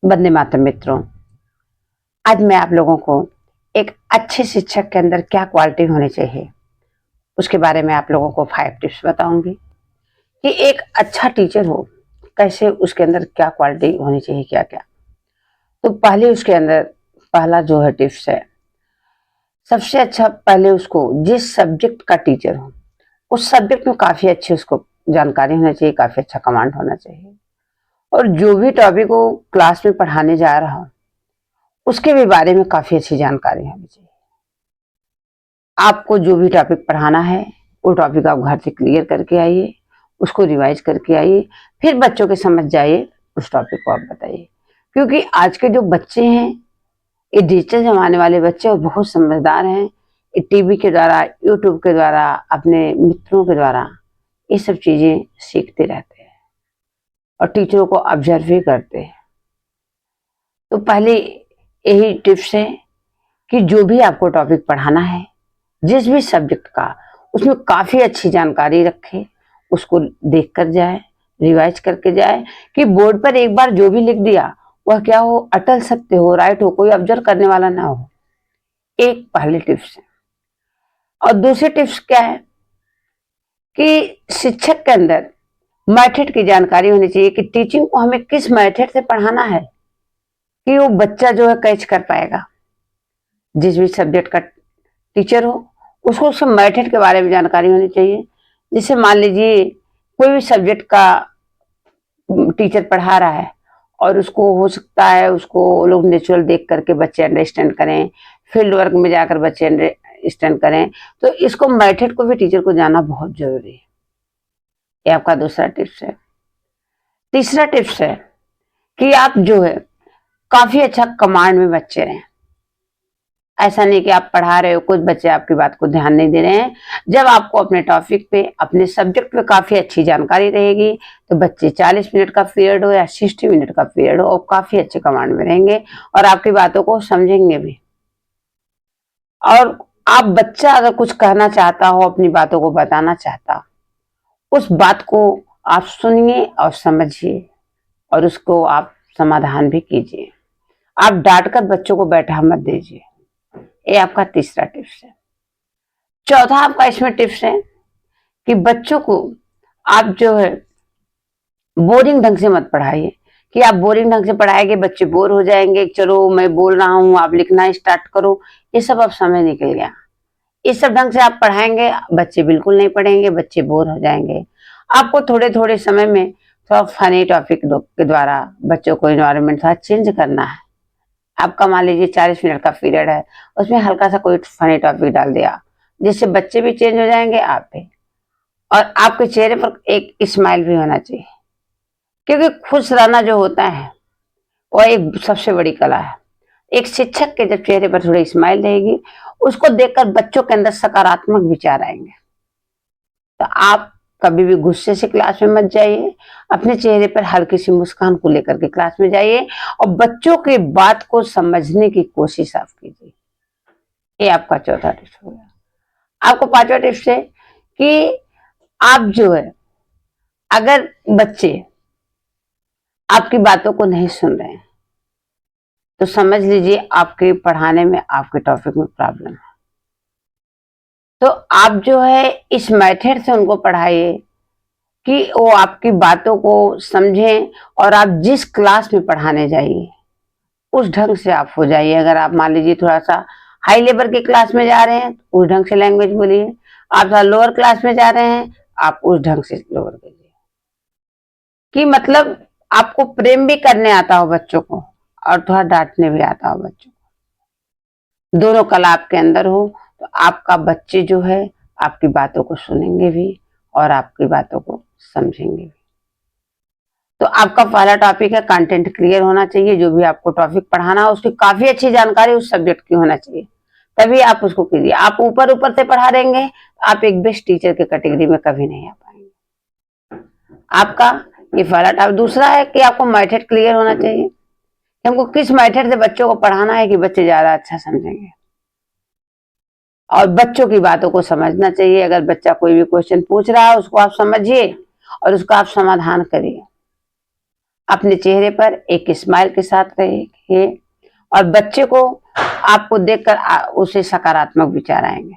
वंदे मातरम मित्रों। आज मैं आप लोगों को एक अच्छे शिक्षक के अंदर क्या क्वालिटी होनी चाहिए उसके बारे में आप लोगों को 5 टिप्स बताऊंगी कि एक अच्छा टीचर हो कैसे, उसके अंदर क्या क्वालिटी होनी चाहिए, क्या क्या। तो पहले उसके अंदर पहला जो है टिप्स है, सबसे अच्छा पहले उसको जिस सब्जेक्ट का टीचर हो उस सब्जेक्ट में काफी अच्छी उसको जानकारी होना चाहिए, काफी अच्छा कमांड होना चाहिए। और जो भी टॉपिक वो क्लास में पढ़ाने जा रहा हो उसके भी बारे में काफी अच्छी जानकारी होनी चाहिए। आपको जो भी टॉपिक पढ़ाना है वो टॉपिक आप घर से क्लियर करके आइए, उसको रिवाइज करके आइए, फिर बच्चों के समझ जाइए, उस टॉपिक को आप बताइए। क्योंकि आज के जो बच्चे हैं, ये डिजिटल जमाने वाले बच्चे और बहुत समझदार हैं। ये टीवी के द्वारा, यूट्यूब के द्वारा, अपने मित्रों के द्वारा ये सब चीजें सीखते रहते हैं और टीचरों को ऑब्जर्व भी करते हैं। तो पहले यही टिप्स है कि जो भी आपको टॉपिक पढ़ाना है, जिस भी सब्जेक्ट का, उसमें काफी अच्छी जानकारी रखे, उसको देख कर जाए, रिवाइज करके जाए कि बोर्ड पर एक बार जो भी लिख दिया वह क्या हो, अटल सत्य हो, राइट हो, कोई ऑब्जर्व करने वाला ना हो। एक पहले टिप्स है। और दूसरी टिप्स क्या है कि शिक्षक के अंदर मेथड की जानकारी होनी चाहिए कि टीचिंग को हमें किस मेथड से पढ़ाना है कि वो बच्चा जो है कैच कर पाएगा। जिस भी सब्जेक्ट का टीचर हो उसको उस मेथड के बारे में जानकारी होनी चाहिए। जैसे मान लीजिए कोई भी सब्जेक्ट का टीचर पढ़ा रहा है और उसको हो सकता है उसको लोग नेचुरल देख करके बच्चे अंडरस्टैंड करें, फील्ड वर्क में जाकर बच्चे अंडरस्टैंड करें, तो इसको मेथड को भी टीचर को जानना बहुत जरूरी है। ये आपका दूसरा टिप्स है। तीसरा टिप्स है कि आप जो है काफी अच्छा कमांड में बच्चे रहें। ऐसा नहीं कि आप पढ़ा रहे हो, कुछ बच्चे आपकी बात को ध्यान नहीं दे रहे हैं। जब आपको अपने टॉपिक पे, अपने सब्जेक्ट पे काफी अच्छी जानकारी रहेगी तो बच्चे 40 मिनट का पीरियड हो या 60 मिनट का पीरियड हो, और काफी अच्छे कमांड में रहेंगे और आपकी बातों को समझेंगे भी। और आप बच्चा अगर कुछ कहना चाहता हो, अपनी बातों को बताना चाहता, उस बात को आप सुनिए और समझिए और उसको आप समाधान भी कीजिए। आप डांट कर बच्चों को बैठा मत दीजिए। ये आपका तीसरा टिप्स है। चौथा आपका इसमें टिप्स है कि बच्चों को आप जो है बोरिंग ढंग से मत पढ़ाइए कि आप बोरिंग ढंग से पढ़ाएंगे बच्चे बोर हो जाएंगे, चलो मैं बोल रहा हूं आप लिखना स्टार्ट करो, ये सब अब समय निकल गया। इस सब ढंग से आप पढ़ाएंगे बच्चे बिल्कुल नहीं पढ़ेंगे, बच्चे बोर हो जाएंगे। आपको थोड़े थोड़े समय में थोड़ा फनी टॉपिक के द्वारा बच्चों को इन्वायरमेंट थोड़ा चेंज करना है। आपका मान लीजिए 40 मिनट का पीरियड है, उसमें हल्का सा कोई फनी टॉपिक डाल दिया जिससे बच्चे भी चेंज हो जाएंगे, आप भी। और आपके चेहरे पर एक स्माइल भी होना चाहिए, क्योंकि खुश रहना जो होता है वो एक सबसे बड़ी कला है। एक शिक्षक के जब चेहरे पर थोड़ी स्माइल रहेगी, उसको देखकर बच्चों के अंदर सकारात्मक विचार आएंगे। तो आप कभी भी गुस्से से क्लास में मत जाइए, अपने चेहरे पर हल्की सी मुस्कान को लेकर के क्लास में जाइए और बच्चों की बात को समझने की कोशिश आप कीजिए। ये आपका चौथा टिप्स हो गया। आपको पांचवा टिप्स है कि आप जो है, अगर बच्चे आपकी बातों को नहीं सुन रहे हैं तो समझ लीजिए आपके पढ़ाने में, आपके टॉपिक में प्रॉब्लम है। तो आप जो है इस मेथड से उनको पढ़ाइए कि वो आपकी बातों को समझें और आप जिस क्लास में पढ़ाने जाइए उस ढंग से आप हो जाइए। अगर आप मान लीजिए थोड़ा सा हाई लेवल की क्लास में जा रहे हैं तो उस ढंग से लैंग्वेज बोलिए, आप थोड़ा लोअर क्लास में जा रहे हैं आप उस ढंग से लोअर करिए कि मतलब आपको प्रेम भी करने आता हो बच्चों को और थोड़ा डांटने भी आता हो बच्चों को, दोनों कला आपके अंदर हो। तो आपका बच्चे जो है आपकी बातों को सुनेंगे भी और आपकी बातों को समझेंगे भी। तो आपका पहला टॉपिक है कंटेंट क्लियर होना चाहिए। जो भी आपको टॉपिक पढ़ाना है उसकी काफी अच्छी जानकारी उस सब्जेक्ट की होना चाहिए, तभी आप उसको कीजिए। आप ऊपर ऊपर से पढ़ा देंगे, आप एक बेस्ट टीचर के कैटेगरी में कभी नहीं आ पाएंगे। आपका ये पहला टॉपिक। दूसरा है कि आपको मेथड क्लियर होना चाहिए, हमको किस मेथड से बच्चों को पढ़ाना है कि बच्चे ज्यादा अच्छा समझेंगे, और बच्चों की बातों को समझना चाहिए। अगर बच्चा कोई भी क्वेश्चन पूछ रहा है उसको आप समझिए और उसका आप समाधान करिए। अपने चेहरे पर एक स्माइल के साथ रहिए और बच्चे को आपको देखकर उसे सकारात्मक विचार आएंगे।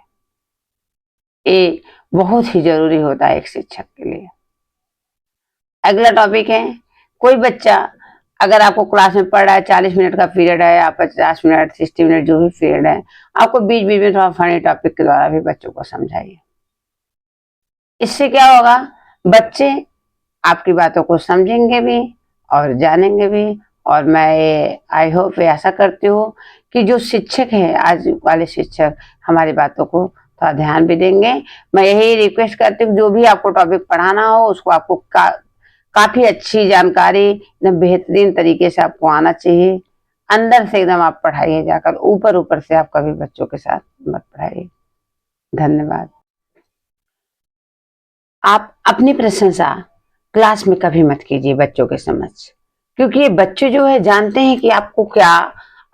ये बहुत ही जरूरी होता है एक शिक्षक के लिए। अगला टॉपिक है, कोई बच्चा अगर आपको क्लास में पढ़ रहा है, 40 मिनट का पीरियड है, आप 50 मिनट 60 मिनट जो भी पीरियड है, आपको बीच बीच में थोड़ा फनी टॉपिक के द्वारा भी बच्चों को समझाइए। इससे क्या होगा, बच्चे आपकी बातों को समझेंगे भी और जानेंगे भी। और मैं आई होप ऐसा करती हूँ कि जो शिक्षक है, आज वाले शिक्षक हमारी बातों को थोड़ा ध्यान भी देंगे। मैं यही रिक्वेस्ट करती हूँ, जो भी आपको टॉपिक पढ़ाना हो उसको आपको काफी अच्छी जानकारी एकदम बेहतरीन तरीके से आपको आना चाहिए। अंदर से एकदम आप पढ़ाइए, जाकर ऊपर ऊपर से आप कभी बच्चों के साथ मत पढ़ाइए। धन्यवाद। आप अपनी प्रशंसा क्लास में कभी मत कीजिए बच्चों के समक्ष, क्योंकि ये बच्चे जो है जानते हैं कि आपको क्या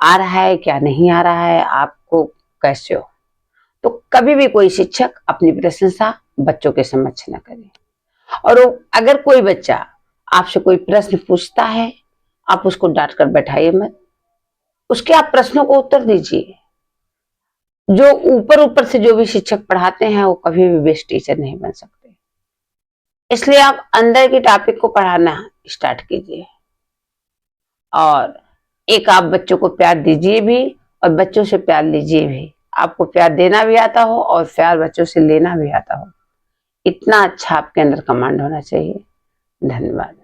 आ रहा है क्या नहीं आ रहा है, आपको कैसे हो। तो कभी भी कोई शिक्षक अपनी प्रशंसा बच्चों के समक्ष न करे। और अगर कोई बच्चा आपसे कोई प्रश्न पूछता है, आप उसको डांट कर बैठाइए मत, उसके आप प्रश्नों को उत्तर दीजिए। जो ऊपर ऊपर से जो भी शिक्षक पढ़ाते हैं वो कभी भी बेस्ट टीचर नहीं बन सकते। इसलिए आप अंदर की टॉपिक को पढ़ाना स्टार्ट कीजिए और एक आप बच्चों को प्यार दीजिए भी और बच्चों से प्यार लीजिए भी। आपको प्यार देना भी आता हो और प्यार बच्चों से लेना भी आता हो, इतना अच्छा आपके अंदर कमांड होना चाहिए। धन्यवाद।